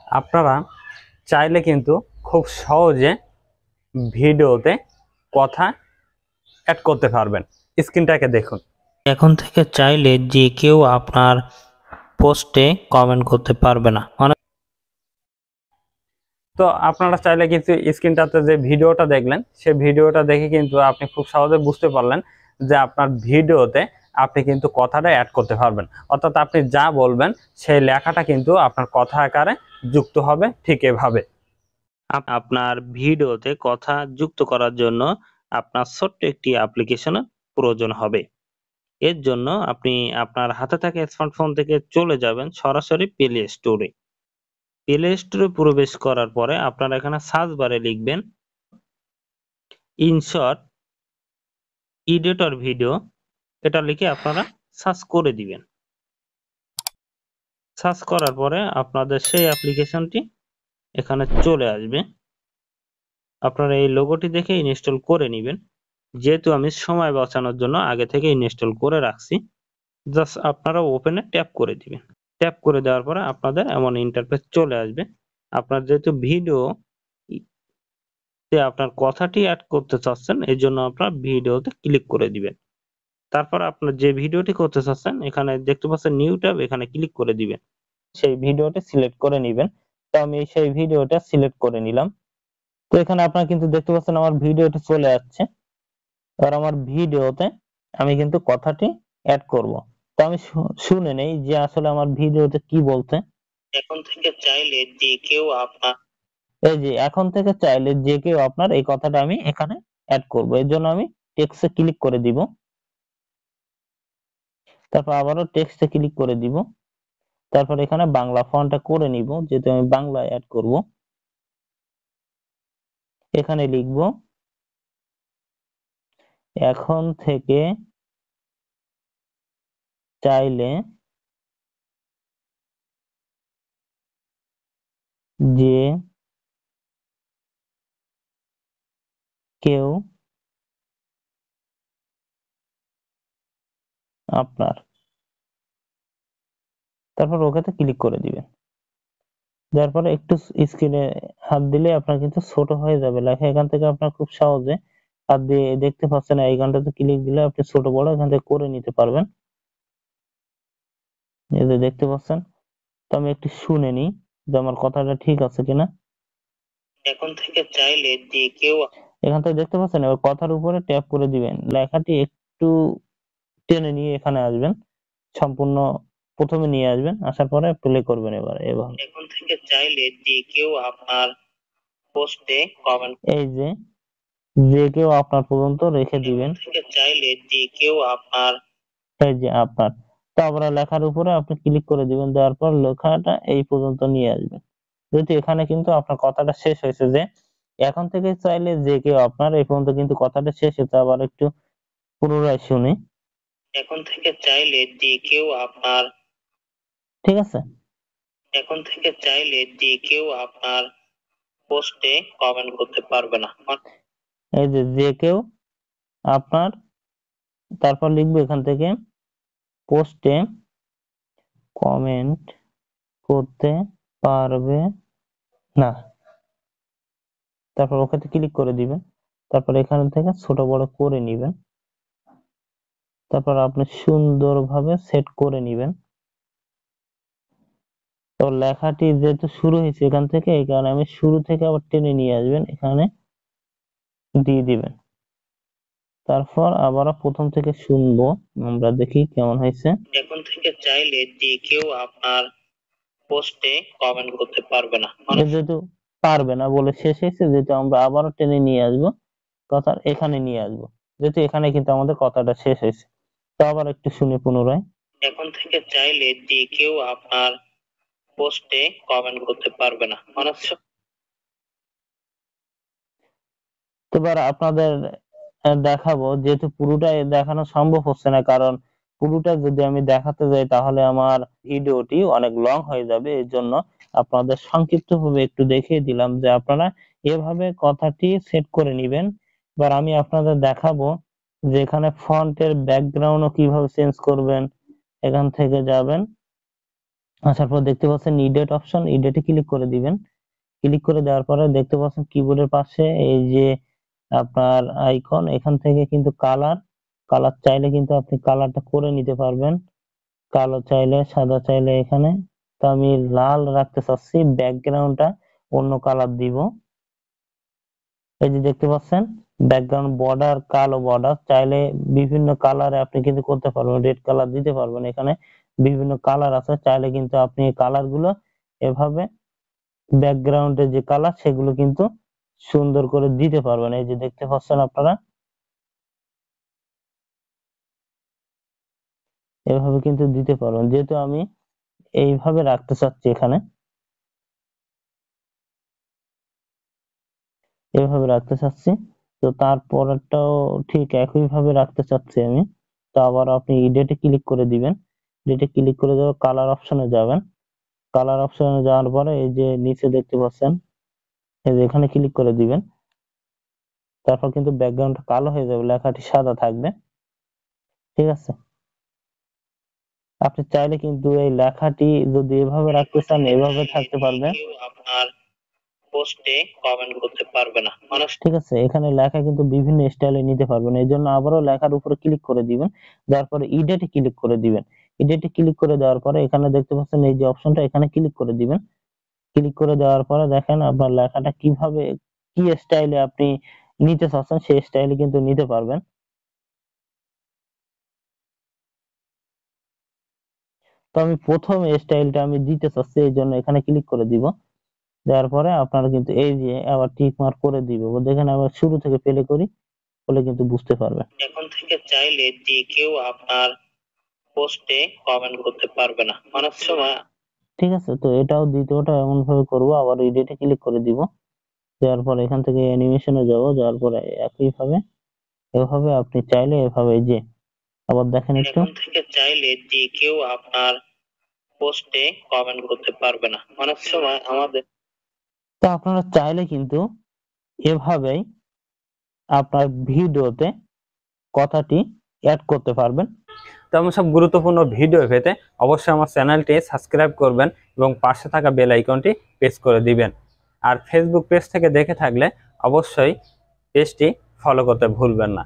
আপনারা চাইলে কিন্তু খুব সহজে ভিডিওতে কথা অ্যাড করতে পারবেন। স্ক্রিনটাকে দেখুন। এখন থেকে চাইলে যে কেউ আপনার পোস্টে কমেন্ট করতে পারবে না। তো আপনারা চাইলে কিন্তু স্ক্রিনটাতে যে ভিডিওটা দেখলেন সেই ভিডিওটা দেখে কিন্তু আপনি খুব সহজে বুঝতে পারলেন যে আপনার ভিডিওতে আপনি কিন্তু কথাটা অ্যাড করতে পারবেন, অর্থাৎ আপনি যা বলবেন সেই লেখাটা কিন্তু আপনার কথা আকারে যুক্ত হবে। ঠিক এভাবে আপনার ভিডিওতে কথা যুক্ত করার জন্য আপনার ছোট্ট একটি অ্যাপ্লিকেশনের প্রয়োজন হবে। এর জন্য আপনি আপনার হাতে থাকা স্মার্টফোন থেকে চলে যাবেন সরাসরি প্লে স্টোরে। প্লে স্টোরে প্রবেশ করার পরে আপনারা এখানে সার্চ বারে লিখবেন ইনশর্ট এডিটর ভিডিও, এটা লিখে আপনারা সার্চ করে দিবেন। সার্চ করার পরে আপনাদের সেই অ্যাপ্লিকেশনটি এখানে চলে আসবে। আপনারা এই লোগোটি দেখে ইনস্টল করে নেবেন। যেহেতু আমি সময় বাঁচানোর জন্য আগে থেকে ইনস্টল করে রাখছি, জাস্ট আপনারা ওপেনে ট্যাপ করে দিবেন। ট্যাপ করে দেওয়ার পরে আপনাদের এমন ইন্টারফেস চলে আসবে। আপনার যেহেতু ভিডিও তে আপনার কথাটি অ্যাড করতে চাচ্ছেন, এই জন্য আপনার ভিডিওতে ক্লিক করে দিবেন। তারপর আপনার যে ভিডিওটি করতে চাচ্ছেন এখানে দেখতে পাচ্ছেন নিউ ট্যাব, এখানে ক্লিক করে দিবেন। সেই ভিডিওটি সিলেক্ট করে নিবেন। তো আমি সেই ভিডিওটা সিলেক্ট করে নিলাম। তো এখানে আপনারা কিন্তু দেখতে পাচ্ছেন আমার ভিডিওটি চলে আসছে। এবার আমার ভিডিওতে আমি কিন্তু কথাটি অ্যাড করব। তো আমি শুনে নেই যে আসলে আমার ভিডিওতে কি বলতে। এখন থেকে চাইলে যে কেউ আপনার এই যে এখন থেকে চাইলে যে কেউ আপনার এই কথাটা আমি এখানে অ্যাড করব। এর জন্য আমি টেক্সটে ক্লিক করে দিব। তারপর আবারও টেক্সটে ক্লিক করে দিব। তারপর এখানে বাংলা ফন্টটা করে নিব, যেহেতু আমি বাংলায় অ্যাড করব। এখানে লিখব এখন থেকে চাইলে যে কেউ আপনার, তারপর ওকেতে ক্লিক করে দিবেন। দেওয়ার পরে একটু স্ক্রিনে হাত দিলে আপনার কিন্তু ছোট হয়ে যাবে লেখা। এখান থেকে আপনার খুব সহজে হাত দিয়ে দেখতে পাচ্ছেন, এইখানটাতে ক্লিক দিলে আপনি ছোট বড় এখান থেকে করে নিতে পারবেন। এই যে দেখতে পাচ্ছেন। তো আমি একটু শুনে নিই যে আমার কথাটা ঠিক আছে কিনা। এখন থেকে চাইলে যে কেউ, এখান থেকে দেখতে পাচ্ছেন, এবার কথার উপরে ট্যাপ করে দিবেন। লেখাটি একটু টেনে নিয়ে এখানে আসবেন, সম্পূর্ণ প্রথমে নিয়ে আসবেন, আসার পরে প্লে করবেন। এবার এখন থেকে চাইলে যে কেউ আপনার পোস্টে কমেন্ট, এই যে যে কেউ আপনার পর্যন্ত রেখে দিবেন। এখন থেকে চাইলে যে কেউ আপনার, এই যে আপনার, তো আমরা লেখার উপরে আপনি ক্লিক করে দিবেন। দেওয়ার পর লেখাটা এই পর্যন্ত নিয়ে আসবেন। যেহেতু এখানে কিন্তু আপনার কথাটা শেষ হয়েছে যে এখন থেকে চাইলে যে কেউ আপনার, এই পর্যন্ত কিন্তু কথাটা শেষ হয়েছে। আবার একটু পুনরায় শুনি। এখন থেকে চাইলে যে কেউ আপনার, ঠিক আছে। এখন থেকে চাইলে যে কেউ আপনার পোস্টে কমেন্ট করতে পারবে না। এই যে যে কেউ আপনার, তারপর লিখবো এখান থেকে পোস্টে কমেন্ট করতে পারবে না। তারপর ওকেতে ক্লিক করে দিবেন। তারপর এখান থেকে ছোট বড় করে নিবেন। তারপর আপনি সুন্দরভাবে সেট করে নিবেন। তো লেখাটি যেহেতু শুরু হয়েছে এখান থেকে, এই কারণে আমি শুরু থেকে আবার টেনে নিয়ে আসবেন, এখানে দিয়ে দিবেন। তারপর আবার প্রথম থেকে শুনবো, আমরা দেখি কেমন হয়েছে। এখন থেকে চাইলে যে কেউ আপনার পোস্টে কমেন্ট করতে পারবে না। যেহেতু পারবে না বলে শেষ হয়েছে, যেহেতু আমরা আবারও টেনে নিয়ে আসবো, কথা এখানে নিয়ে আসবো, যেহেতু এখানে কিন্তু আমাদের কথাটা শেষ হয়েছে। তো আবার একটু শুনি পুনরায়। এখন থেকে চাইলে যে কেউ আপনার পোস্টে কমেন্ট করতে পারবে না। এবার আপনাদের দেখাবো, যেহেতু পুরোটাই দেখানো সম্ভব হচ্ছে না, কারণ পুরোটা যদি আমি দেখাতে যাই তাহলে আমার ভিডিওটি অনেক লং হয়ে যাবে। এর জন্য আপনাদের সংক্ষিপ্তভাবে একটু দেখিয়ে দিলাম যে আপনারা এভাবে কথাটি সেট করে নেবেন। এবার আমি আপনাদের দেখাবো যে এখানে ফন্টের ব্যাকগ্রাউন্ডও কিভাবে চেঞ্জ করবেন। এখান থেকে যাবেন, আসার পর দেখতে পাচ্ছেন ইডিট অপশন, ইডিটে ক্লিক করে দিবেন। ক্লিক করে দেওয়ার পরে দেখতে পাচ্ছেন কিবোর্ডের পাশে এই যে আপনার আইকন, এখান থেকে কিন্তু কালার চাইলে কিন্তু আপনি কালারটা করে নিতে পারবেন, কালো চাইলে সাদা চাইলে এখানে। তো আমি লাল রাখতে চাচ্ছি, ব্যাকগ্রাউন্ডটা অন্য কালার দিব। এই যে দেখতে পাচ্ছেন ব্যাকগ্রাউন্ড বর্ডার কালো বর্ডার, চাইলে বিভিন্ন কালারে আপনি কিন্তু করতে পারবেন, রেড কালার দিতে পারবেন। এখানে বিভিন্ন কালার আছে, চাইলে কিন্তু আপনি কালার গুলো এভাবে ব্যাকগ্রাউন্ডের যে কালার সেগুলো কিন্তু সুন্দর করে দিতে পারবেন। এই যে দেখতে পাচ্ছেন আপনারা এভাবে কিন্তু দিতে পারবেন, যেহেতু আমি এইভাবে রাখতে চাচ্ছি এখানে, এভাবে রাখতে চাচ্ছি। তো তারপরটাও ঠিক একই ভাবে রাখতে চাচ্ছি আমি। তো আবার আপনি এডিটে ক্লিক করে দিবেন, এডিটে ক্লিক করে দেওয়ার কালার অপশনে যাবেন। কালার অপশনে যাওয়ার পরে এই যে নিচে দেখতে পাচ্ছেন, এই যে এখানে ক্লিক করে দিবেন। তারপর কিন্তু ব্যাকগ্রাউন্ড কালো হয়ে যাবে, লেখাটি সাদা থাকবে। ঠিক আছে, আপনি চাইলে কিন্তু এই লেখাটি যদি এভাবে রাখতে চান এভাবে থাকতে পারবে, আপনার পোস্টে কমেন্ট করতে পারবে না মানুষ। ঠিক আছে, এখানে লেখা কিন্তু বিভিন্ন স্টাইলে নিতে পারবেন। এই জন্য আবারও লেখার উপরে ক্লিক করে দিবেন, দেওয়ার পরে এডিটে ক্লিক করে দিবেন। এডিটে ক্লিক করে দেওয়ার পরে এখানে দেখতে পাচ্ছেন এই যে অপশনটা, এখানে ক্লিক করে দিবেন। ক্লিক করে দেওয়ার পরে দেখেন আপনার লেখাটা কিভাবে কি স্টাইলে আপনি নিতে চাচ্ছেন সেই স্টাইলে কিন্তু নিতে পারবেন। তো আমি প্রথম স্টাইলটা আমি দিতে চাচ্ছি, এই জন্য এখানে ক্লিক করে দিব। দেওয়ার পরে আপনারা কিন্তু এই যে আবার টিক মার্ক করে দিব, দেখেন আবার শুরু থেকে প্লে করি, বলে কিন্তু বুঝতে পারবেন। এখন থেকে চাইলে যে কেউ আপনার পোস্টে কমেন্ট করতে পারবে না অনেক সময়। ঠিক আছে, তো এটাও দ্বিতীয়টা এমন ভাবে করব, আবার এডিটে ক্লিক করে দিব। দেওয়ার পরে এখান থেকে অ্যানিমেশনে যাব, যাওয়ার পরে একই ভাবে এভাবে আপনি চাইলে এভাবে এই যে আবার দেখেন একটু, এখন থেকে চাইলে যে কেউ আপনার পোস্টে কমেন্ট করতে পারবে না অনেক সময় আমাদের। তো আপনারা চাইলে কিন্তু এভাবেই আপনার ভিডিওতে কথাটি অ্যাড করতে পারবেন। তো এমন সব গুরুত্বপূর্ণ ভিডিও পেতে অবশ্যই আমার চ্যানেলটি সাবস্ক্রাইব করবেন এবং পাশে থাকা বেল আইকনটি প্রেস করে দিবেন। আর ফেসবুক পেজ থেকে দেখে থাকলে অবশ্যই পেজটি ফলো করতে ভুলবেন না।